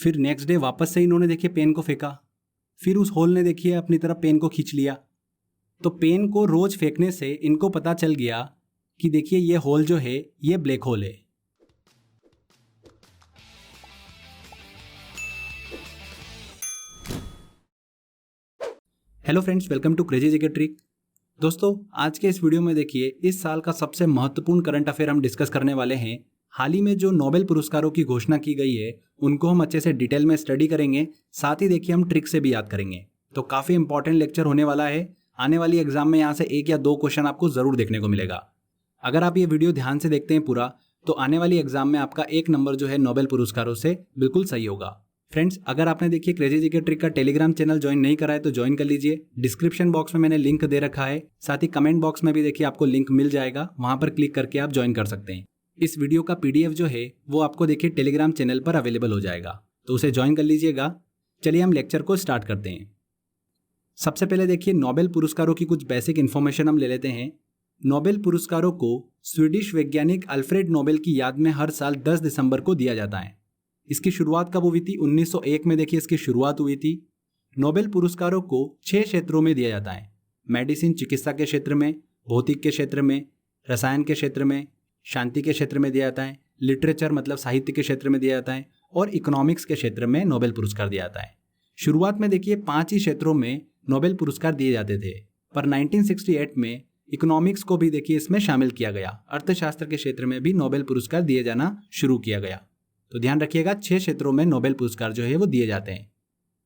फिर next day वापस से इन्होंने देखिए पेन को फेंका, फिर उस होल ने देखिए अपनी तरफ पेन को खींच लिया। तो पेन को रोज फेंकने से इनको पता चल गया कि देखिए ये होल जो है ये ब्लैक होल है। Hello friends, welcome to crazy GK trick. दोस्तों, आज के इस वीडियो में देखिए इस साल का सबसे महत्वपूर्ण करंट अफेयर हम डिस्कस करने वाले हैं। हाल ही में जो नोबेल पुरस्कारों की घोषणा की गई है उनको हम अच्छे से डिटेल में स्टडी करेंगे, साथ ही देखिए हम ट्रिक से भी याद करेंगे। तो काफ़ी इंपॉर्टेंट लेक्चर होने वाला है। आने वाली एग्जाम में यहाँ से 1 या 2 क्वेश्चन आपको ज़रूर देखने को मिलेगा। अगर आप ये वीडियो ध्यान से देखते हैं पूरा, तो आने वाली एग्जाम में आपका 1 नंबर जो है नोबेल पुरस्कारों से बिल्कुल सही होगा। फ्रेंड्स, अगर आपने देखिए क्रेजी जीके ट्रिक का टेलीग्राम चैनल ज्वाइन नहीं करा है तो ज्वाइन कर लीजिए। डिस्क्रिप्शन बॉक्स में मैंने लिंक दे रखा है, साथ ही कमेंट बॉक्स में भी देखिए आपको लिंक मिल जाएगा, वहां पर क्लिक करके आप ज्वाइन कर सकते हैं। इस वीडियो का PDF जो है वो आपको देखिए टेलीग्राम चैनल पर अवेलेबल हो जाएगा, तो उसे ज्वाइन कर लीजिएगा। चलिए हम लेक्चर को स्टार्ट करते हैं। सबसे पहले देखिए नोबेल पुरस्कारों की कुछ बेसिक इन्फॉर्मेशन हम ले लेते हैं। नोबेल पुरस्कारों को स्वीडिश वैज्ञानिक अल्फ्रेड नोबेल की याद में हर साल 10 दिसंबर को दिया जाता है। इसकी शुरुआत कब हुई थी? 1901 में देखिए इसकी शुरुआत हुई थी। नोबेल पुरस्कारों को 6 क्षेत्रों में दिया जाता है। मेडिसिन चिकित्सा के क्षेत्र में, भौतिक के क्षेत्र में, रसायन के क्षेत्र में, शांति के क्षेत्र में दिया जाता है, लिटरेचर मतलब साहित्य के क्षेत्र में दिया जाता है, और इकोनॉमिक्स के क्षेत्र में नोबेल पुरस्कार दिया जाता है। शुरुआत में देखिए 5 ही क्षेत्रों में नोबेल पुरस्कार दिए जाते थे, पर 1968 में इकोनॉमिक्स को भी देखिए इसमें शामिल किया गया। अर्थशास्त्र के क्षेत्र में भी नोबेल पुरस्कार दिए जाना शुरू किया गया। तो ध्यान रखिएगा 6 क्षेत्रों में नोबेल पुरस्कार जो है वो दिए जाते हैं।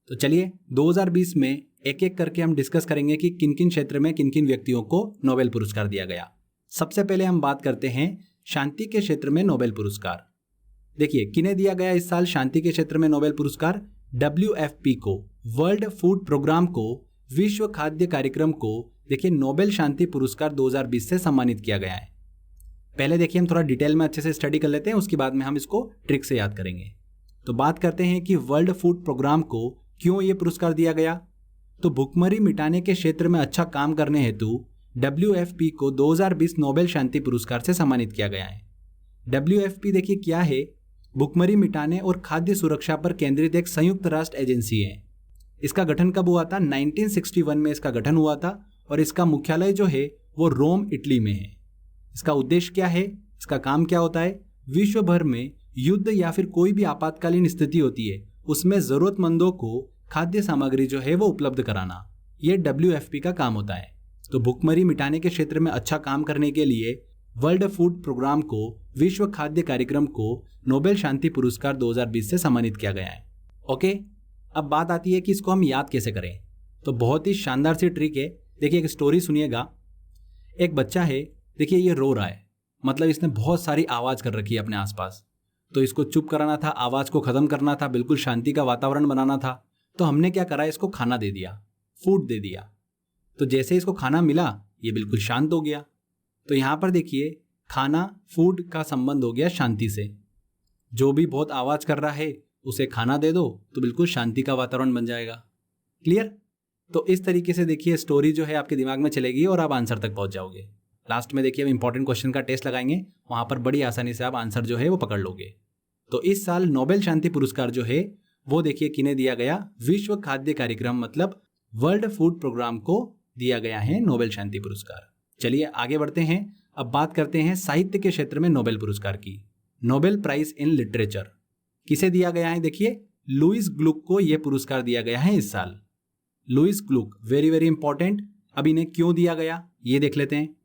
तो चलिए 2020 में एक एक करके हम डिस्कस करेंगे कि किन किन क्षेत्र में किन किन व्यक्तियों को नोबेल पुरस्कार दिया गया। सबसे पहले हम बात करते हैं शांति के क्षेत्र में नोबेल पुरस्कार। देखिए किन्हें दिया गया इस साल शांति के क्षेत्र में नोबेल पुरस्कार? WFP को, वर्ल्ड फूड प्रोग्राम को, विश्व खाद्य कार्यक्रम को देखिए नोबेल शांति पुरस्कार 2020 से सम्मानित किया गया है। पहले देखिए हम थोड़ा डिटेल में अच्छे से स्टडी कर लेते हैं, उसके बाद में हम इसको ट्रिक से याद करेंगे। तो बात करते हैं कि वर्ल्ड फूड प्रोग्राम को क्यों ये पुरस्कार दिया गया। तो भुखमरी मिटाने के क्षेत्र में अच्छा काम करने हेतु WFP को 2020 नोबेल शांति पुरस्कार से सम्मानित किया गया है। WFP देखिए क्या है? भुखमरी मिटाने और खाद्य सुरक्षा पर केंद्रित एक संयुक्त राष्ट्र एजेंसी है। इसका गठन कब हुआ था? 1961 में इसका गठन हुआ था, और इसका मुख्यालय जो है वो रोम, इटली में है। इसका उद्देश्य क्या है? इसका काम क्या होता है? विश्व भर में युद्ध या फिर कोई भी आपातकालीन स्थिति होती है उसमें जरूरतमंदों को खाद्य सामग्री जो है वो उपलब्ध कराना, ये WFP का काम होता है। तो भुखमरी मिटाने के क्षेत्र में अच्छा काम करने के लिए वर्ल्ड फूड प्रोग्राम को, विश्व खाद्य कार्यक्रम को नोबेल शांति पुरस्कार 2020 से सम्मानित किया गया है। ओके, अब बात आती है कि इसको हम याद कैसे करें। तो बहुत ही शानदार सी ट्रिक है। देखिए एक स्टोरी सुनिएगा। एक बच्चा है, देखिए ये रो रहा है, मतलब इसने बहुत सारी आवाज़ कर रखी है अपने आसपास। तो इसको चुप कराना था, आवाज़ को ख़त्म करना था, बिल्कुल शांति का वातावरण बनाना था। तो हमने क्या करा, इसको खाना दे दिया, फूड दे दिया। तो जैसे इसको खाना मिला ये बिल्कुल शांत हो गया। तो यहाँ पर देखिए खाना, फूड का संबंध हो गया शांति से। जो भी बहुत आवाज़ कर रहा है उसे खाना दे दो तो बिल्कुल शांति का वातावरण बन जाएगा। क्लियर? तो इस तरीके से देखिए स्टोरी जो है आपके दिमाग में चलेगी और आप आंसर तक पहुँच जाओगे। लास्ट में देखिए हम इंपॉर्टेंट क्वेश्चन का टेस्ट लगाएंगे, वहां पर बड़ी आसानी से आप आंसर जो है वो पकड़ लोगे। तो इस साल नोबेल शांति पुरस्कार जो है वो देखिए किन्हें दिया गया? विश्व खाद्य कार्यक्रम मतलब वर्ल्ड फूड प्रोग्राम को दिया गया है नोबेल शांति पुरस्कार। चलिए आगे बढ़ते हैं। अब बात करते हैं साहित्य के क्षेत्र में नोबेल पुरस्कार की। नोबेल प्राइज इन लिटरेचर किसे दिया गया है? देखिए लुईस ग्लुक को यह पुरस्कार दिया गया है इस साल। Louise Gluck very very important. अब इन्हें क्यों दिया गया ये देख लेते हैं।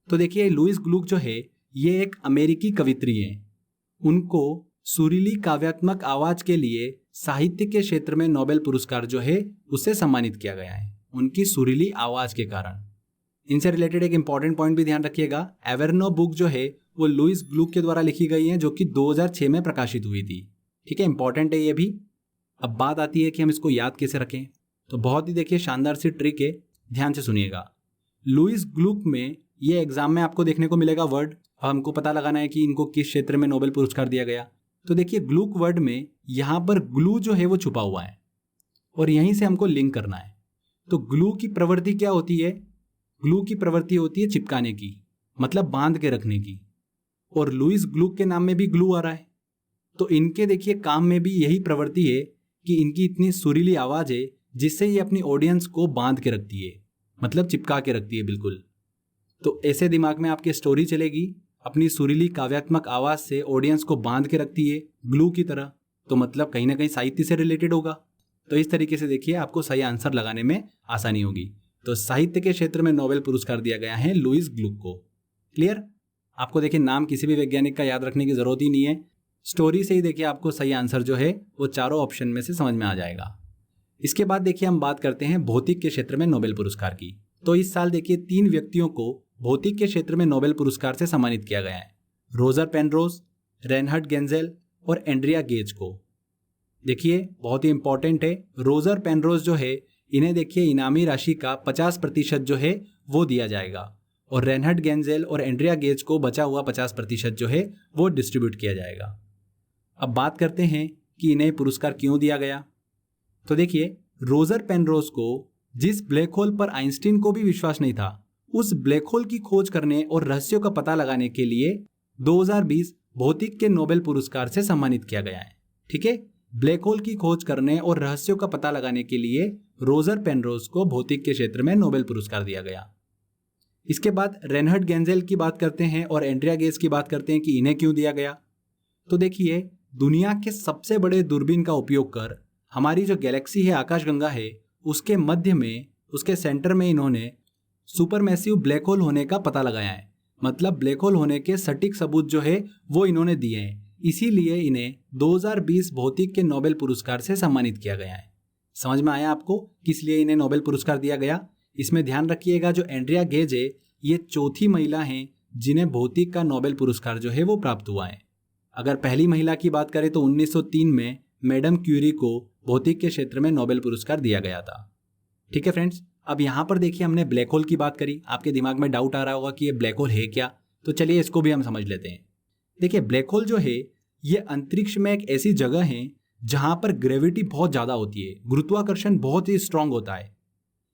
तो देखिए लुईस ग्लुक जो है ये एक अमेरिकी कवित्री है। उनको सुरीली काव्यात्मक आवाज के लिए साहित्य के क्षेत्र में नोबेल पुरस्कार जो है उससे सम्मानित किया गया है, उनकी सुरीली आवाज के कारण। इनसे रिलेटेड एक इंपॉर्टेंट पॉइंट भी ध्यान रखिएगा। एवर्नो बुक जो है वो लुईस ग्लुक के द्वारा लिखी गई है, जो कि 2006 में प्रकाशित हुई थी। ठीक है, इंपॉर्टेंट है ये भी। अब बात आती है कि हम इसको याद कैसे रखें। तो बहुत ही देखिए शानदार सी ट्रिक है, ध्यान से सुनिएगा। लुईस ग्लुक में ये एग्जाम में आपको देखने को मिलेगा वर्ड, और हमको पता लगाना है कि इनको किस क्षेत्र में नोबेल पुरस्कार दिया गया। तो देखिए ग्लुक वर्ड में यहाँ पर ग्लू जो है वो छुपा हुआ है, और यहीं से हमको लिंक करना है। तो ग्लू की प्रवृत्ति क्या होती है? ग्लू की प्रवृत्ति होती है चिपकाने की, मतलब बांध के रखने की। और लुईस ग्लुक के नाम में भी ग्लू आ रहा है, तो इनके देखिए काम में भी यही प्रवृत्ति है कि इनकी इतनी सुरीली आवाज़ है जिससे ये अपनी ऑडियंस को बांध के रखती है, मतलब चिपका के रखती है बिल्कुल। तो ऐसे दिमाग में आपकी स्टोरी चलेगी, अपनी सुरीली काव्यात्मक आवाज़ से ऑडियंस को बांध के रखती है ग्लू की तरह, तो मतलब कहीं ना कहीं साहित्य से रिलेटेड होगा। तो इस तरीके से देखिए आपको सही आंसर लगाने में आसानी होगी। तो साहित्य के क्षेत्र में नोबेल पुरस्कार दिया गया है लुईस ग्लुक को। क्लियर? आपको देखिए नाम किसी भी वैज्ञानिक का याद रखने की जरूरत ही नहीं है, स्टोरी से ही देखिए आपको सही आंसर जो है वो चारों ऑप्शन में से समझ में आ जाएगा। इसके बाद देखिए हम बात करते हैं भौतिक के क्षेत्र में नोबेल पुरस्कार की। तो इस साल देखिए 3 व्यक्तियों को भौतिक के क्षेत्र में नोबेल पुरस्कार से सम्मानित किया गया है, रोजर पेनरोज, रेनहर्ड गेंजेल और एंड्रिया गेज को। देखिए बहुत ही इंपॉर्टेंट है, रोजर पेनरोज जो है इन्हें देखिए इनामी राशि का 50% जो है वो दिया जाएगा, और रेनहर्ड गेंजेल और एंड्रिया गेज को बचा हुआ 50% जो है वो डिस्ट्रीब्यूट किया जाएगा। अब बात करते हैं कि इन्हें पुरस्कार क्यों दिया गया। तो देखिए रोजर पेनरोज को जिस ब्लैक होल पर आइंस्टीन को भी विश्वास नहीं था, उस ब्लैक होल की खोज करने और रहस्यों का पता लगाने के लिए 2020 भौतिक के नोबेल पुरस्कार से सम्मानित किया गया है। ठीक है, ब्लैक होल की खोज करने और रहस्यों का पता लगाने के लिए रोजर पेनरोज को भौतिक के क्षेत्र में नोबेल पुरस्कार दिया गया। इसके बाद रेनहर्ड गेंजेल की बात करते हैं और एंड्रिया गेज की बात करते हैं कि इन्हें क्यों दिया गया। तो देखिए दुनिया के सबसे बड़े दूरबीन का उपयोग कर हमारी जो गैलेक्सी है आकाशगंगा है, उसके मध्य में, उसके सेंटर में इन्होंने सुपरमैसिव ब्लैक होल होने का पता लगाया है। मतलब ब्लैक होल होने के सटीक सबूत जो है वो इन्होंने दिए हैं, इसीलिए इन्हें 2020 भौतिक के नोबेल पुरस्कार से सम्मानित किया गया है। समझ में आया आपको किस लिए इन्हें नोबेल पुरस्कार दिया गया? इसमें ध्यान रखिएगा जो एंड्रिया गेज है ये चौथी महिला हैं जिन्हें भौतिक का नोबेल पुरस्कार जो है वो प्राप्त हुआ है। अगर पहली महिला की बात करें तो 1903 में मैडम क्यूरी को भौतिक के क्षेत्र में नोबेल पुरस्कार दिया गया था। ठीक है फ्रेंड्स, अब यहाँ पर देखिए हमने ब्लैक होल की बात करी। आपके दिमाग में डाउट आ रहा होगा कि ये ब्लैक होल है क्या, तो चलिए इसको भी हम समझ लेते हैं। देखिए ब्लैक होल जो है ये अंतरिक्ष में एक ऐसी जगह है जहाँ पर ग्रेविटी बहुत ज़्यादा होती है, गुरुत्वाकर्षण बहुत ही स्ट्रांग होता है।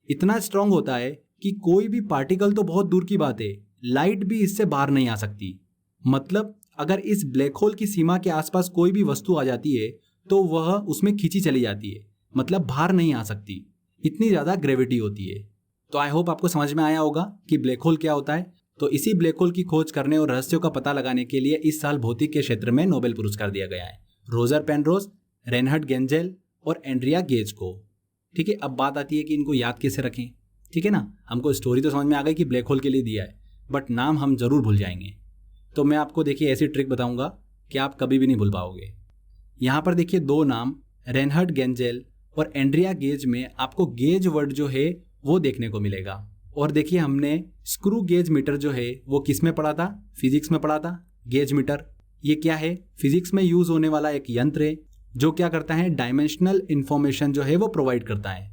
इतना स्ट्रांग होता है कि कोई भी पार्टिकल तो बहुत दूर की बात है, लाइट भी इससे बाहर नहीं आ सकती। मतलब अगर इस ब्लैक होल की सीमा के आसपास कोई भी वस्तु आ जाती है तो वह उसमें खींची चली जाती है, मतलब बाहर नहीं आ सकती, इतनी ज़्यादा ग्रेविटी होती है। तो आई होप आपको समझ में आया होगा कि ब्लैक होल क्या होता है। तो इसी ब्लैक होल की खोज करने और रहस्यों का पता लगाने के लिए इस साल भौतिक के क्षेत्र में नोबेल पुरस्कार दिया गया है रोजर पेनरोज, रेनहर्ड गेंजेल और एंड्रिया गेज को। ठीक है, अब बात आती है कि इनको याद कैसे रखें। ठीक है ना, हमको स्टोरी तो समझ में आ गई कि ब्लैक होल के लिए दिया है, बट नाम हम जरूर भूल जाएंगे। तो मैं आपको देखिए ऐसी ट्रिक बताऊंगा कि आप कभी भी नहीं भूल पाओगे। यहाँ पर देखिए 2 नाम रेनहर्ड गेंजेल और एंड्रिया गेज में आपको गेज वर्ड जो है वो देखने को मिलेगा। और देखिए हमने स्क्रू गेज मीटर जो है वो किस में पढ़ा था? फिजिक्स में पढ़ा था। गेज मीटर ये क्या है? फिजिक्स में यूज होने वाला एक यंत्र है जो क्या करता है, डायमेंशनल इंफॉर्मेशन जो है वो प्रोवाइड करता है।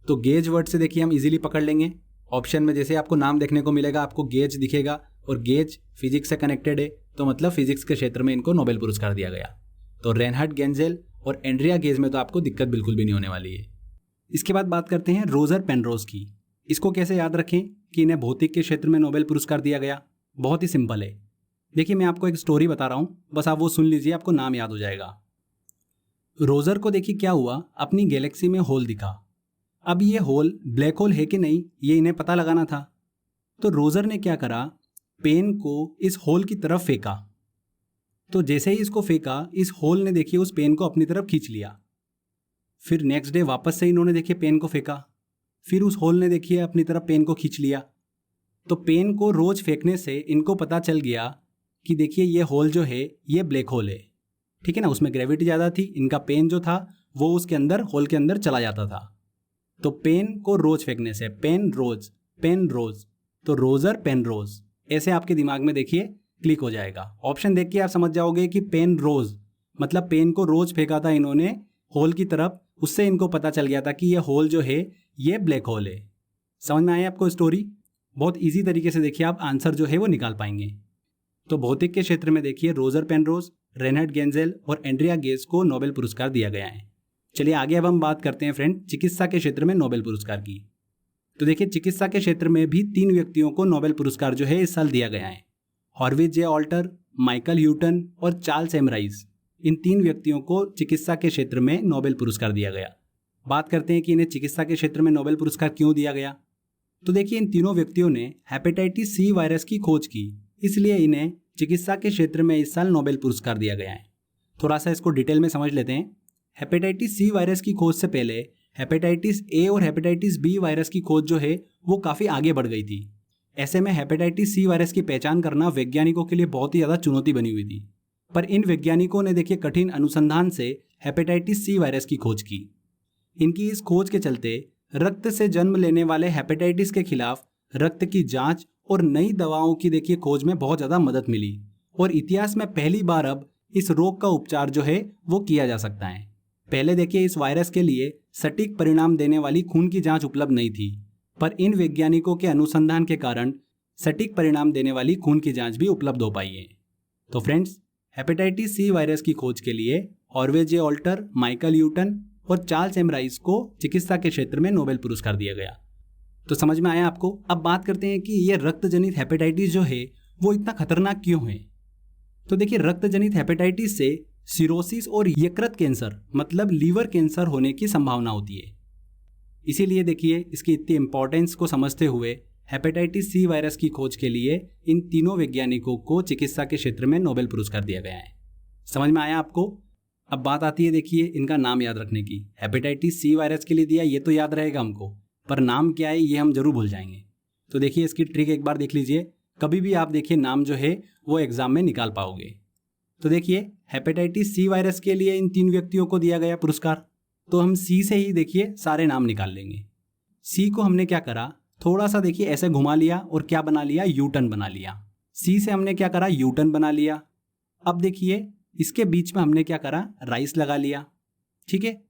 तो गेज वर्ड से देखिए हम इजीली पकड़ लेंगे। ऑप्शन में जैसे आपको नाम देखने को मिलेगा, आपको गेज दिखेगा और गेज फिजिक्स से कनेक्टेड है, तो मतलब फिजिक्स के क्षेत्र में इनको नोबेल पुरस्कार दिया गया। तो रेनहर्ड गेंजेल और एंड्रिया गेज में तो आपको दिक्कत बिल्कुल भी नहीं होने वाली है। इसके बाद बात करते हैं रोजर पेनरोज की। इसको कैसे याद रखें कि इन्हें भौतिक के क्षेत्र में नोबेल पुरस्कार दिया गया? बहुत ही सिंपल है। देखिए मैं आपको एक स्टोरी बता रहा हूँ, बस आप वो सुन लीजिए, आपको नाम याद हो जाएगा। रोजर को देखिए क्या हुआ, अपनी गैलेक्सी में होल दिखा। अब ये होल ब्लैक होल है कि नहीं ये इन्हें पता लगाना था। तो रोजर ने क्या करा, पेन को इस होल की तरफ फेंका। तो जैसे ही इसको फेंका, इस होल ने देखिए उस पेन को अपनी तरफ खींच लिया। फिर नेक्स्ट डे वापस से इन्होंने देखिए पेन को फेंका, फिर उस होल ने देखिए अपनी तरफ पेन को खींच लिया। तो पेन को रोज फेंकने से इनको पता चल गया कि देखिए ये होल जो है ये ब्लैक होल है। ठीक है ना, उसमें ग्रेविटी ज़्यादा थी, इनका पेन जो था वो उसके अंदर होल के अंदर चला जाता था। तो पेन को रोज फेंकने से पेन रोज, तो रोजर पेन रोज, ऐसे आपके दिमाग में देखिए क्लिक हो जाएगा। ऑप्शन देख के आप समझ जाओगे कि पेन रोज मतलब पेन को रोज फेंका था इन्होंने होल की तरफ, उससे इनको पता चल गया था कि ये होल जो है ये ब्लैक होल है। समझ में आया आपको स्टोरी? बहुत इजी तरीके से देखिए आप आंसर जो है वो निकाल पाएंगे। तो भौतिक के क्षेत्र में देखिए रोजर पेनरोज, रेनहर्ड गेंजेल और एंड्रिया गेज को नोबेल पुरस्कार दिया गया है। चलिए आगे अब हम बात करते हैं फ्रेंड चिकित्सा के क्षेत्र में नोबेल पुरस्कार की। तो देखिए चिकित्सा के क्षेत्र में भी 3 व्यक्तियों को नोबेल पुरस्कार जो है इस साल दिया गया है, हॉर्विज जे ऑल्टर, माइकल ह्यूटन और चार्ल्स एम राइस। इन 3 व्यक्तियों को चिकित्सा के क्षेत्र में नोबेल पुरस्कार दिया गया। बात करते हैं कि इन्हें चिकित्सा के क्षेत्र में नोबेल पुरस्कार क्यों दिया गया। तो देखिए, इन तीनों व्यक्तियों ने हेपेटाइटिस सी वायरस की खोज की, इसलिए इन्हें चिकित्सा के क्षेत्र में इस साल नोबेल पुरस्कार दिया गया है। थोड़ा सा इसको डिटेल में समझ लेते हैं। हेपेटाइटिस सी वायरस की खोज से पहले हेपेटाइटिस ए और हेपेटाइटिस बी वायरस की खोज जो है वो काफ़ी आगे बढ़ गई थी। ऐसे में हेपेटाइटिस सी वायरस की पहचान करना वैज्ञानिकों के लिए बहुत ही ज़्यादा चुनौती बनी हुई थी। पर इन वैज्ञानिकों ने देखिए कठिन अनुसंधान से हेपेटाइटिस सी वायरस की खोज की। इनकी इस खोज के चलते रक्त से जन्म लेने वाले हेपेटाइटिस के खिलाफ रक्त की जांच और नई दवाओं की देखिए खोज में बहुत ज़्यादा मदद मिली और इतिहास में पहली बार अब इस रोग का उपचार जो है वो किया जा सकता है। पहले देखिए इस वायरस के लिए सटीक परिणाम देने वाली खून की जांच उपलब्ध नहीं थी, पर इन वैज्ञानिकों के अनुसंधान के कारण सटीक परिणाम देने वाली खून की जांच भी उपलब्ध हो पाई है। तो फ्रेंड्स, हेपेटाइटिस सी वायरस की खोज के लिए हॉर्वे जे ऑल्टर, माइकल ह्यूटन और चार्ल्स एम राइस को चिकित्सा के क्षेत्र में नोबेल पुरस्कार दिया गया। तो समझ में आया आपको। अब बात करते हैं कि यह रक्त जनित हेपेटाइटिस जो है वो इतना खतरनाक क्यों है। तो देखिए, रक्त जनित हेपेटाइटिस से सिरोसिस और यकृत कैंसर मतलब लीवर कैंसर होने की संभावना होती है। इसीलिए देखिए इसकी इतनी इंपॉर्टेंस को समझते हुए हेपेटाइटिस सी वायरस की खोज के लिए इन तीनों वैज्ञानिकों को चिकित्सा के क्षेत्र में नोबेल पुरस्कार दिया गया है। समझ में आया आपको। अब बात आती है देखिए इनका नाम याद रखने की। हेपेटाइटिस सी वायरस के लिए दिया ये तो याद रहेगा हमको, पर नाम क्या है ये हम जरूर भूल जाएंगे। तो देखिए इसकी ट्रिक एक बार देख लीजिए। कभी भी आप देखिए नाम जो है वो एग्जाम में निकाल पाओगे। तो देखिए हेपेटाइटिस सी वायरस के लिए इन 3 व्यक्तियों को दिया गया पुरस्कार, तो हम सी से ही देखिए सारे नाम निकाल लेंगे। सी को हमने क्या करा, थोड़ा सा देखिए ऐसे घुमा लिया और क्या बना लिया, यूटर्न बना लिया। सी से हमने क्या करा, यूटर्न बना लिया। अब देखिए इसके बीच में हमने क्या करा, राइस लगा लिया। ठीक है।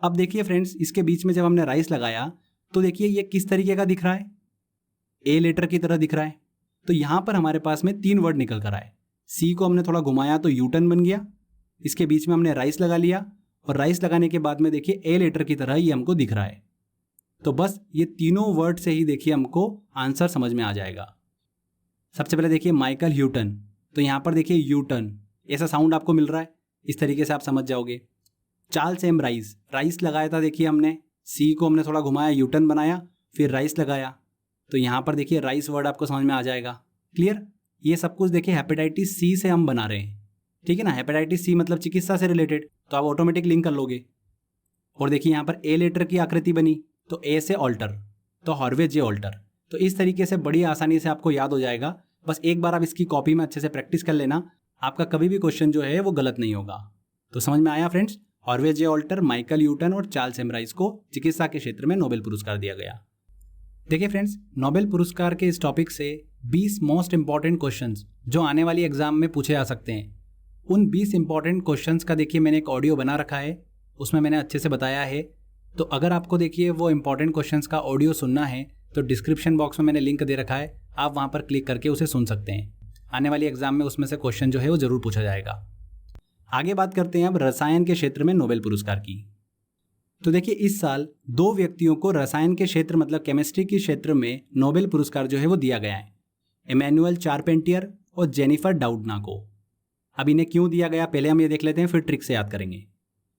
अब देखिए फ्रेंड्स, इसके बीच में जब हमने राइस लगाया तो देखिए ये किस तरीके का दिख रहा है, ए लेटर की तरह दिख रहा है। तो यहां पर हमारे पास में 3 वर्ड निकल कर आए। सी को हमने थोड़ा घुमाया तो यूटर्न बन गया, इसके बीच में हमने राइस लगा लिया और राइस लगाने के बाद में देखिए ए लेटर की तरह ये हमको दिख रहा है। तो बस ये तीनों वर्ड से ही देखिए हमको आंसर समझ में आ जाएगा। सबसे पहले देखिए माइकल ह्यूटन, तो यहाँ पर देखिए यूटर्न ऐसा साउंड आपको मिल रहा है, इस तरीके से आप समझ जाओगे। चार्ल्स एम राइस, राइस लगाया था देखिए हमने, सी को हमने थोड़ा घुमाया, यूटर्न बनाया, फिर राइस लगाया, तो यहाँ पर देखिए राइस वर्ड आपको समझ में आ जाएगा। क्लियर। ये सब कुछ देखिए हेपेटाइटिस सी से हम बना रहे हैं। ठीक है ना। हेपेटाइटिस सी मतलब चिकित्सा से रिलेटेड, तो आप ऑटोमेटिक लिंक कर लोगे। और देखिए यहाँ पर ए लेटर की आकृति बनी, तो ए से ऑल्टर, तो हॉर्वे जे ऑल्टर। तो इस तरीके से बड़ी आसानी से आपको याद हो जाएगा। बस एक बार आप इसकी कॉपी में अच्छे से प्रैक्टिस कर लेना, आपका कभी भी क्वेश्चन जो है वो गलत नहीं होगा। तो समझ में आया फ्रेंड्स। हॉर्वे जे ऑल्टर, माइकल ह्यूटन और चार्ल्स एम राइस को चिकित्सा के क्षेत्र में नोबेल पुरस्कार दिया गया। देखिए फ्रेंड्स, नोबेल पुरस्कार के इस टॉपिक से 20 मोस्ट इंपॉर्टेंट क्वेश्चंस जो आने वाली एग्जाम में पूछे जा सकते हैं, उन 20 इंपॉर्टेंट क्वेश्चंस का देखिए मैंने एक ऑडियो बना रखा है, उसमें मैंने अच्छे से बताया है। तो अगर आपको देखिए वो इंपॉर्टेंट क्वेश्चंस का ऑडियो सुनना है तो डिस्क्रिप्शन बॉक्स में मैंने लिंक दे रखा है, आप वहाँ पर क्लिक करके उसे सुन सकते हैं। आने वाली एग्जाम में उसमें से क्वेश्चन जो है वो जरूर पूछा जाएगा। आगे बात करते हैं अब रसायन के क्षेत्र में नोबेल पुरस्कार की। तो देखिए इस साल 2 व्यक्तियों को रसायन के क्षेत्र मतलब केमिस्ट्री के क्षेत्र में नोबेल पुरस्कार जो है वो दिया गया है, इमैनुअल चारपेंटियर और जेनिफर डाउडना को। अब इन्हें क्यों दिया गया पहले हम ये देख लेते हैं, फिर ट्रिक से याद करेंगे।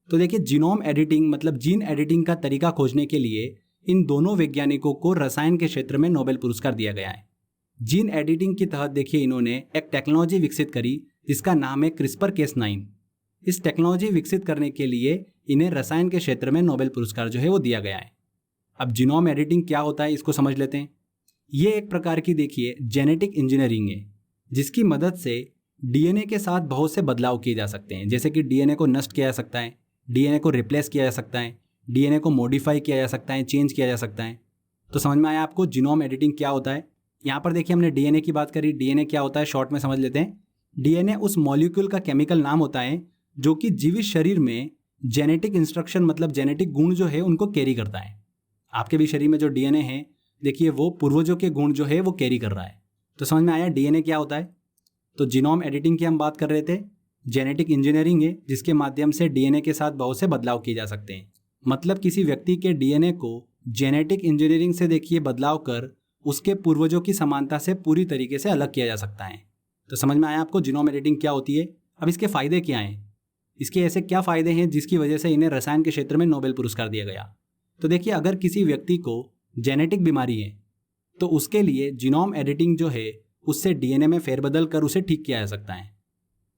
तो देखिए जीनोम एडिटिंग मतलब जीन एडिटिंग का तरीका खोजने के लिए इन दोनों वैज्ञानिकों को रसायन के क्षेत्र में नोबेल पुरस्कार दिया गया है। जीन एडिटिंग के तहत देखिए इन्होंने एक टेक्नोलॉजी विकसित करी जिसका नाम है CRISPR-Cas9। इस टेक्नोलॉजी विकसित करने के लिए इन्हें रसायन के क्षेत्र में नोबेल पुरस्कार जो है वो दिया गया है। अब जीनोम एडिटिंग क्या होता है इसको समझ लेते हैं। ये एक प्रकार की देखिए जेनेटिक इंजीनियरिंग है जिसकी मदद से डीएनए के साथ बहुत से बदलाव किए जा सकते हैं। जैसे कि डीएनए को नष्ट किया जा सकता है, डीएनए को रिप्लेस किया जा सकता है, डीएनए को मॉडिफाई किया जा सकता है, चेंज किया जा सकता है। तो समझ में आया आपको जीनोम एडिटिंग क्या होता है। यहाँ पर देखिए हमने डीएनए की बात करी, डीएनए क्या होता है शॉर्ट में समझ लेते हैं। डीएनए उस मॉलिक्यूल का केमिकल नाम होता है जो कि जीवित शरीर में जेनेटिक इंस्ट्रक्शन मतलब जेनेटिक गुण जो है उनको कैरी करता है। आपके भी शरीर में जो डीएनए है देखिए वो पूर्वजों के गुण जो है वो कैरी कर रहा है। तो समझ में आया डीएनए क्या होता है। तो जीनोम एडिटिंग की हम बात कर रहे थे, जेनेटिक इंजीनियरिंग है जिसके माध्यम से डीएनए के साथ बहुत से बदलाव किए जा सकते हैं। मतलब किसी व्यक्ति के डीएनए को जेनेटिक इंजीनियरिंग से देखिए बदलाव कर उसके पूर्वजों की समानता से पूरी तरीके से अलग किया जा सकता है। तो समझ में आया आपको जीनोम एडिटिंग क्या होती है। अब इसके फायदे क्या हैं। इसके ऐसे क्या फ़ायदे हैं जिसकी वजह से इन्हें रसायन के क्षेत्र में नोबेल पुरस्कार दिया गया। तो देखिए, अगर किसी व्यक्ति को जेनेटिक बीमारी है तो उसके लिए जीनोम एडिटिंग जो है उससे डीएनए में फेरबदल कर उसे ठीक किया जा सकता है।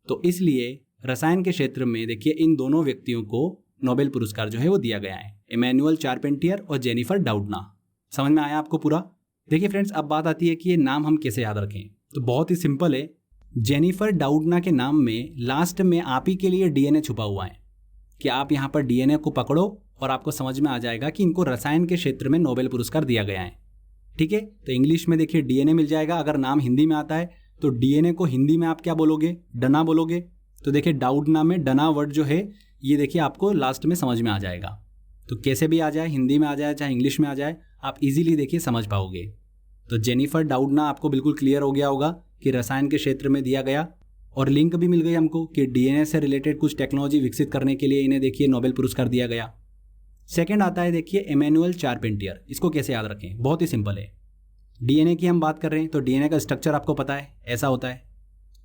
तो इसलिए रसायन के क्षेत्र में देखिए इन दोनों व्यक्तियों को नोबेल पुरस्कार जो है वो दिया गया है, इमैनुअल चारपेंटियर और जेनिफर डाउडना। समझ में आया आपको पूरा? देखिए फ्रेंड्स, अब बात आती है कि ये नाम हम कैसे याद रखें। तो बहुत ही सिंपल है। जेनिफर डाउडना के नाम में लास्ट में आप ही के लिए डीएनए छुपा हुआ है कि आप यहाँ पर डीएनए को पकड़ो और आपको समझ में आ जाएगा कि इनको रसायन के क्षेत्र में नोबेल पुरस्कार दिया गया है। ठीक है, तो इंग्लिश में देखिए डीएनए मिल जाएगा। अगर नाम हिंदी में आता है तो डीएनए को हिंदी में आप क्या बोलोगे? डना बोलोगे। तो देखिए डाउडना में डना वर्ड जो है ये देखिए आपको लास्ट में समझ में आ जाएगा। तो कैसे भी आ जाए, हिंदी में आ जाए चाहे इंग्लिश में आ जाए, आप इजीली देखिए समझ पाओगे। तो जेनिफर डाउडना आपको बिल्कुल क्लियर हो गया होगा कि रसायन के क्षेत्र में दिया गया, और लिंक भी मिल गई हमको कि डीएनए से रिलेटेड कुछ टेक्नोलॉजी विकसित करने के लिए इन्हें देखिए नोबेल पुरस्कार दिया गया। सेकंड आता है देखिए इमैनुअल चारपेंटियर। इसको कैसे याद रखें? बहुत ही सिंपल है। डीएनए की हम बात कर रहे हैं तो डीएनए का स्ट्रक्चर आपको पता है, ऐसा होता है।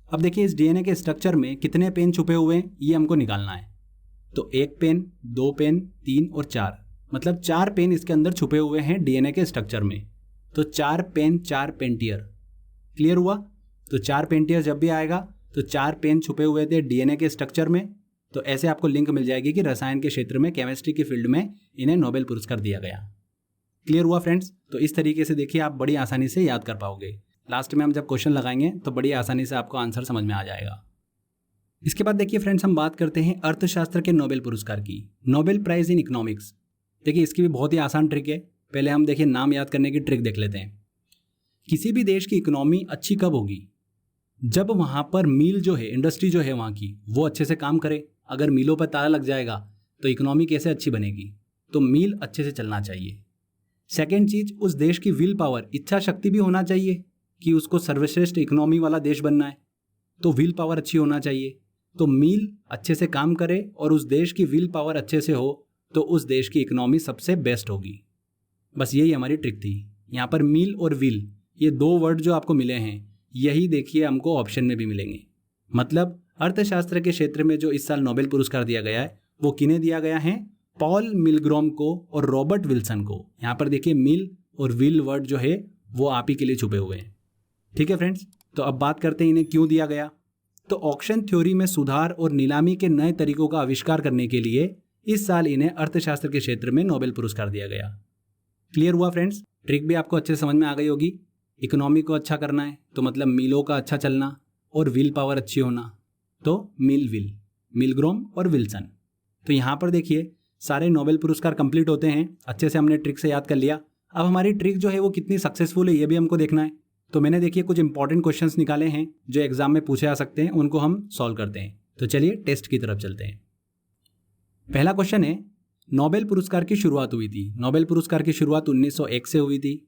अब देखिए इस डीएनए के स्ट्रक्चर में कितने पेन छुपे हुए हैं ये हमको निकालना है। तो 1 पेन, 2 पेन, 3 और 4, मतलब 4 पेन इसके अंदर छुपे हुए हैं डीएनए के स्ट्रक्चर में। तो 4 पेन 4 पेंटियर, क्लियर हुआ? तो 4 पेंटियर जब भी आएगा तो 4 पेन छुपे हुए थे डीएनए के स्ट्रक्चर में। तो ऐसे आपको लिंक मिल जाएगी कि रसायन के क्षेत्र में, केमिस्ट्री की फील्ड में इन्हें नोबेल पुरस्कार दिया गया। क्लियर हुआ फ्रेंड्स? तो इस तरीके से देखिए आप बड़ी आसानी से याद कर पाओगे। लास्ट में हम जब क्वेश्चन लगाएंगे तो बड़ी आसानी से आपको आंसर समझ में आ जाएगा। इसके बाद देखिए फ्रेंड्स, हम बात करते हैं अर्थशास्त्र के नोबेल पुरस्कार की, नोबेल प्राइज इन इकोनॉमिक्स। देखिए इसकी भी बहुत ही आसान ट्रिक है। पहले हम देखिए नाम याद करने की ट्रिक देख लेते हैं। किसी भी देश की इकोनॉमी अच्छी कब होगी? जब वहाँ पर मिल जो है, इंडस्ट्री जो है वहाँ की, वो अच्छे से काम करे। अगर मिलों पर ताला लग जाएगा तो इकोनॉमी कैसे अच्छी बनेगी? तो मिल अच्छे से चलना चाहिए। सेकेंड चीज, उस देश की विल पावर, इच्छा शक्ति भी होना चाहिए कि उसको सर्वश्रेष्ठ इकोनॉमी वाला देश बनना है, तो विल पावर अच्छी होना चाहिए। तो मिल अच्छे से काम करे और उस देश की विल पावर अच्छे से हो तो उस देश की इकोनॉमी सबसे बेस्ट होगी। बस यही हमारी ट्रिक थी। यहाँ पर मिल और विल, ये 2 वर्ड जो आपको मिले हैं, यही देखिए हमको ऑप्शन में भी मिलेंगे। मतलब अर्थशास्त्र के क्षेत्र में जो इस साल नोबेल पुरस्कार दिया गया है वो किन्हें दिया गया है? पॉल मिलग्रोम को और रॉबर्ट विल्सन को। यहाँ पर देखिए मिल और विल वर्ड जो है वो आप ही के लिए छुपे हुए हैं। ठीक है फ्रेंड्स, तो अब बात करते हैं इन्हें क्यों दिया गया। तो ऑक्शन थ्योरी में सुधार और नीलामी के नए तरीकों का आविष्कार करने के लिए इस साल इन्हें अर्थशास्त्र के क्षेत्र में नोबेल पुरस्कार दिया गया। क्लियर हुआ फ्रेंड्स? ट्रिक भी आपको अच्छे समझ में आ गई होगी। इकोनॉमी को अच्छा करना है तो मतलब मिलों का अच्छा चलना और विल पावर अच्छी होना, तो मिलग्रोम और विल्सन। तो यहाँ पर देखिए सारे नोबेल पुरस्कार कंप्लीट होते हैं। अच्छे से हमने ट्रिक से याद कर लिया। अब हमारी ट्रिक जो है वो कितनी सक्सेसफुल है ये भी हमको देखना है। तो मैंने देखिए कुछ इंपॉर्टेंट क्वेश्चंस निकाले हैं जो एग्जाम में पूछे जा सकते हैं, उनको हम सॉल्व करते हैं। तो चलिए टेस्ट की तरफ चलते हैं। पहला क्वेश्चन है, नोबेल पुरस्कार की शुरुआत हुई थी। नोबेल पुरस्कार की शुरुआत 1901 से हुई थी।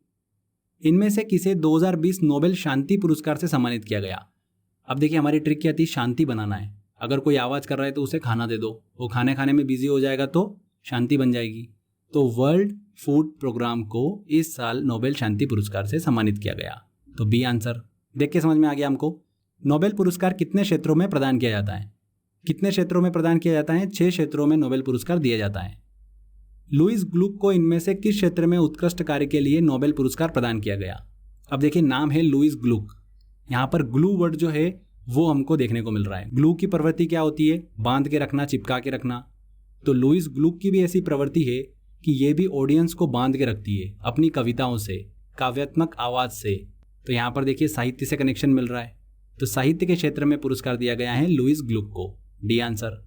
इनमें से किसे 2020 नोबेल शांति पुरस्कार से सम्मानित किया गया? अब देखिए हमारी ट्रिक क्या थी? शांति बनाना है। अगर कोई आवाज़ कर रहा है तो उसे खाना दे दो, वो खाने में बिजी हो जाएगा तो शांति बन जाएगी। तो वर्ल्ड फूड प्रोग्राम को इस साल नोबेल शांति पुरस्कार से सम्मानित किया गया। तो बी आंसर। देख के समझ में आ गया हमको। नोबेल पुरस्कार कितने क्षेत्रों में प्रदान किया जाता है? कितने क्षेत्रों में प्रदान किया जाता है? 6 क्षेत्रों में नोबेल पुरस्कार दिया जाता है। लुईस ग्लुक को इनमें से किस क्षेत्र में उत्कृष्ट कार्य के लिए नोबेल पुरस्कार प्रदान किया गया? अब देखिए नाम है लुईस ग्लुक। यहाँ पर ग्लू वर्ड जो है वो हमको देखने को मिल रहा है। ग्लू की प्रवृत्ति क्या होती है? बांध के रखना, चिपका के रखना। तो लुईस ग्लुक की भी ऐसी प्रवृत्ति है कि ये भी ऑडियंस को बांध के रखती है अपनी कविताओं से, काव्यात्मक आवाज से। तो यहाँ पर देखिए साहित्य से कनेक्शन मिल रहा है। तो साहित्य के क्षेत्र में पुरस्कार दिया गया है लुईस ग्लुक को। D answer.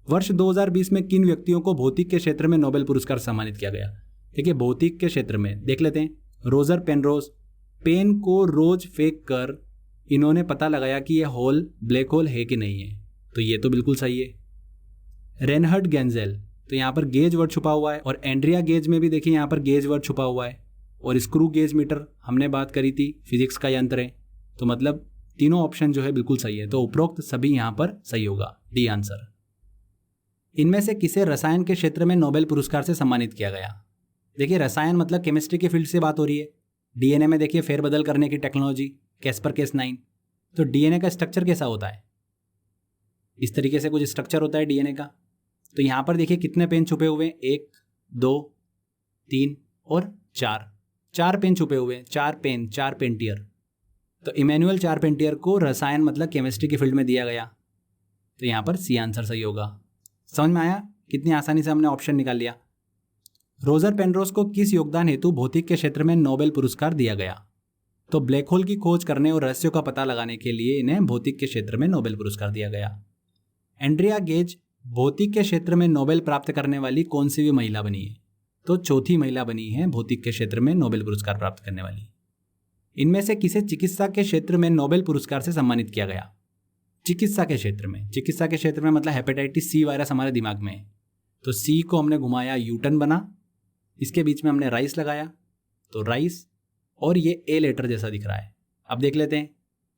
वर्ष 2020 में किन व्यक्तियों को भौतिक के क्षेत्र में नोबेल पुरस्कार सम्मानित किया गया? देखिए भौतिक के क्षेत्र में देख लेते हैं। रोजर पेनरोज, पेन को रोज फेंक कर इन्होंने पता लगाया कि यह होल ब्लैक होल है कि नहीं है। तो ये तो बिल्कुल सही है। रेनहर्ड गेंजेल, तो यहाँ पर गेज वर्ड छुपा हुआ है। और एंड्रिया गेज में भी देखिए यहाँ पर गेज वर्ड छुपा हुआ है। और स्क्रू गेज मीटर हमने बात करी थी, फिजिक्स का यंत्र है। तो मतलब तीनों ऑप्शन जो है बिल्कुल सही है। तो उपरोक्त सभी यहाँ पर सही होगा। D answer. इनमें से किसे रसायन के क्षेत्र में नोबेल पुरस्कार से सम्मानित किया गया? देखिए रसायन मतलब केमिस्ट्री के फील्ड से बात हो रही है। डीएनए में देखिए फेरबदल करने की टेक्नोलॉजी, कैस्पर केस 9। तो डीएनए का स्ट्रक्चर कैसा होता है? इस तरीके से कुछ स्ट्रक्चर होता है डीएनए का। तो यहाँ पर देखिए कितने पेन छुपे हुए हैं, 1 2 3 और 4 पेन छुपे हुए हैं, 4 पेंटियर। तो इमैनुअल चारपेंटियर को रसायन मतलब केमिस्ट्री की फील्ड में दिया गया, तो यहाँ पर सी आंसर सही होगा। समझ में आया कितनी आसानी से हमने ऑप्शन निकाल लिया। रोजर पेनरोज को किस योगदान हेतु भौतिक के क्षेत्र में नोबेल पुरस्कार दिया गया? तो ब्लैक होल की खोज करने और रहस्यों का पता लगाने के लिए इन्हें भौतिक के क्षेत्र में नोबेल पुरस्कार दिया गया। एंड्रिया गेज भौतिक के क्षेत्र में नोबेल प्राप्त करने वाली कौन सी भी महिला बनी है? तो चौथी महिला बनी है भौतिक के क्षेत्र में नोबेल पुरस्कार प्राप्त करने वाली। इनमें से किसे चिकित्सा के क्षेत्र में नोबेल पुरस्कार से सम्मानित किया गया? चिकित्सा के क्षेत्र में मतलब हेपेटाइटिस सी वायरस हमारे दिमाग में है, तो सी को हमने घुमाया, यूटर्न बना, इसके बीच में हमने राइस लगाया, तो राइस, और ये ए लेटर जैसा दिख रहा है। अब देख लेते हैं,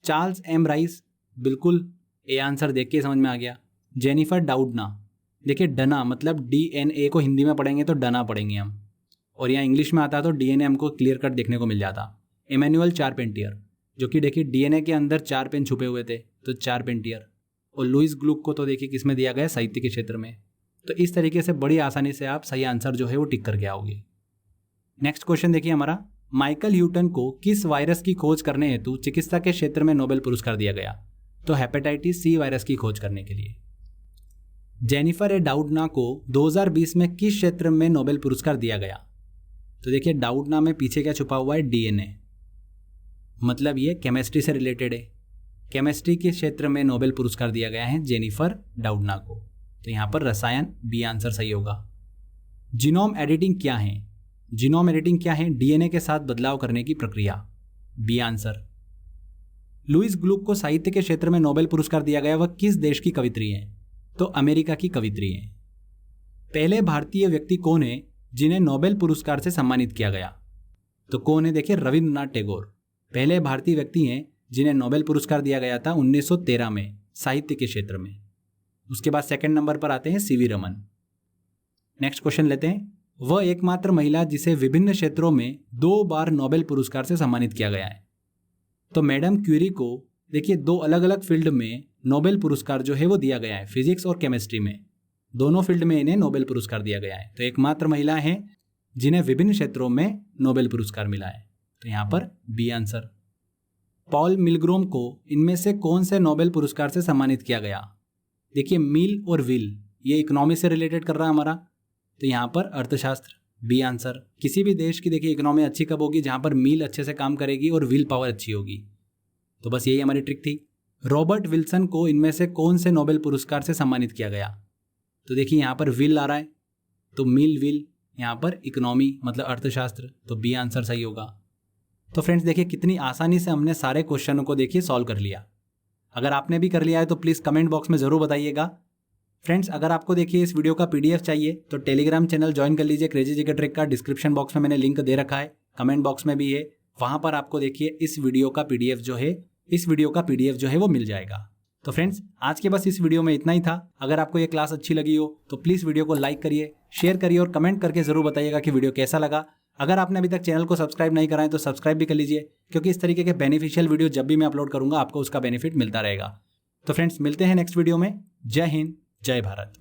चार्ल्स एम राइस, बिल्कुल ए आंसर देख के समझ में आ गया। जेनिफर डाउडना, देखिए डना मतलब DNA को हिंदी में पढ़ेंगे तो डना पढ़ेंगे हम, और यहाँ इंग्लिश में आता तो DNA हमको क्लियर कट देखने को मिल जाता। इमैनुअल चारपेंटियर, जो कि देखिए DNA के अंदर 4 पेन छुपे हुए थे, तो चारपेंटियर। और लुइस ग्लुक को तो देखिए किस में दिया गया, साहित्य के क्षेत्र में। तो इस तरीके से बड़ी आसानी से आप सही आंसर जो है वो टिक करके आओगे। नेक्स्ट क्वेश्चन देखिए हमारा, माइकल ह्यूटन को किस वायरस की खोज करने हेतु चिकित्सा के क्षेत्र में नोबेल पुरस्कार दिया गया? तो हेपेटाइटिस सी वायरस की खोज करने के लिए। जेनिफर ए डाउडना को 2020 में किस क्षेत्र में नोबेल पुरस्कार दिया गया? तो देखिए डाउडना में पीछे क्या छुपा हुआ है, DNA, मतलब ये केमिस्ट्री से रिलेटेड है। केमिस्ट्री के क्षेत्र में नोबेल पुरस्कार दिया गया है जेनिफर डाउडना को, तो यहाँ पर रसायन, बी आंसर सही होगा। जीनोम एडिटिंग क्या है? जीनोम एडिटिंग क्या है? DNA के साथ बदलाव करने की प्रक्रिया, बी आंसर। लुइस ग्लुक को साहित्य के क्षेत्र में नोबेल पुरस्कार दिया गया, वह किस देश की कवित्री है? तो अमेरिका की कवित्री है। पहले भारतीय व्यक्ति कौन है जिन्हें नोबेल पुरस्कार से सम्मानित किया गया? तो कौन है? देखिए रविंद्रनाथ टैगोर पहले भारतीय व्यक्ति हैं जिन्हें नोबेल पुरस्कार दिया गया था 1913 में साहित्य के क्षेत्र में। उसके बाद सेकंड नंबर पर आते हैं CV रमन। नेक्स्ट क्वेश्चन लेते हैं, वह एकमात्र महिला जिसे विभिन्न क्षेत्रों में 2 बार नोबेल पुरस्कार से सम्मानित किया गया है। तो मैडम क्यूरी को देखिए 2 अलग अलग फील्ड में नोबेल पुरस्कार जो है वो दिया गया है, फिजिक्स और केमिस्ट्री में, दोनों फील्ड में इन्हें नोबेल पुरस्कार दिया गया है। तो एकमात्र महिला है जिन्हें विभिन्न क्षेत्रों में नोबेल पुरस्कार मिला है, तो यहाँ पर बी आंसर। पॉल मिलग्रोम को इनमें से कौन से नोबेल पुरस्कार से सम्मानित किया गया? देखिए मिल और विल, ये इकोनॉमी से रिलेटेड कर रहा है हमारा, तो यहाँ पर अर्थशास्त्र, बी आंसर। किसी भी देश की देखिए इकोनॉमी अच्छी कब होगी? जहाँ पर मिल अच्छे से काम करेगी और विल पावर अच्छी होगी। तो बस यही हमारी ट्रिक थी। रॉबर्ट विल्सन को इनमें से कौन से नोबेल पुरस्कार से सम्मानित किया गया? तो देखिए यहाँ पर विल आ रहा है, तो मिल विल, यहाँ पर इकोनॉमी मतलब अर्थशास्त्र, तो बी आंसर सही होगा। तो फ्रेंड्स देखिए कितनी आसानी से हमने सारे क्वेश्चनों को देखिए सॉल्व कर लिया। अगर आपने भी कर लिया है तो प्लीज़ कमेंट बॉक्स में ज़रूर बताइएगा। फ्रेंड्स अगर आपको देखिए इस वीडियो का PDF चाहिए तो टेलीग्राम चैनल ज्वाइन कर लीजिए, क्रेजी जीके ट्रिक का। डिस्क्रिप्शन बॉक्स में मैंने लिंक दे रखा है, कमेंट बॉक्स में भी है, वहाँ पर आपको देखिए इस वीडियो का PDF जो है वो मिल जाएगा। तो फ्रेंड्स आज के बस इस वीडियो में इतना ही था। अगर आपको ये क्लास अच्छी लगी हो तो प्लीज़ वीडियो को लाइक करिए, शेयर करिए और कमेंट करके ज़रूर बताइएगा कि वीडियो कैसा लगा। अगर आपने अभी तक चैनल को सब्सक्राइब नहीं करा है तो सब्सक्राइब भी कर लीजिए, क्योंकि इस तरीके के बेनिफिशियल वीडियो जब भी मैं अपलोड करूंगा आपको उसका बेनिफिट मिलता रहेगा। तो फ्रेंड्स मिलते हैं नेक्स्ट वीडियो में। जय हिंद, जय भारत।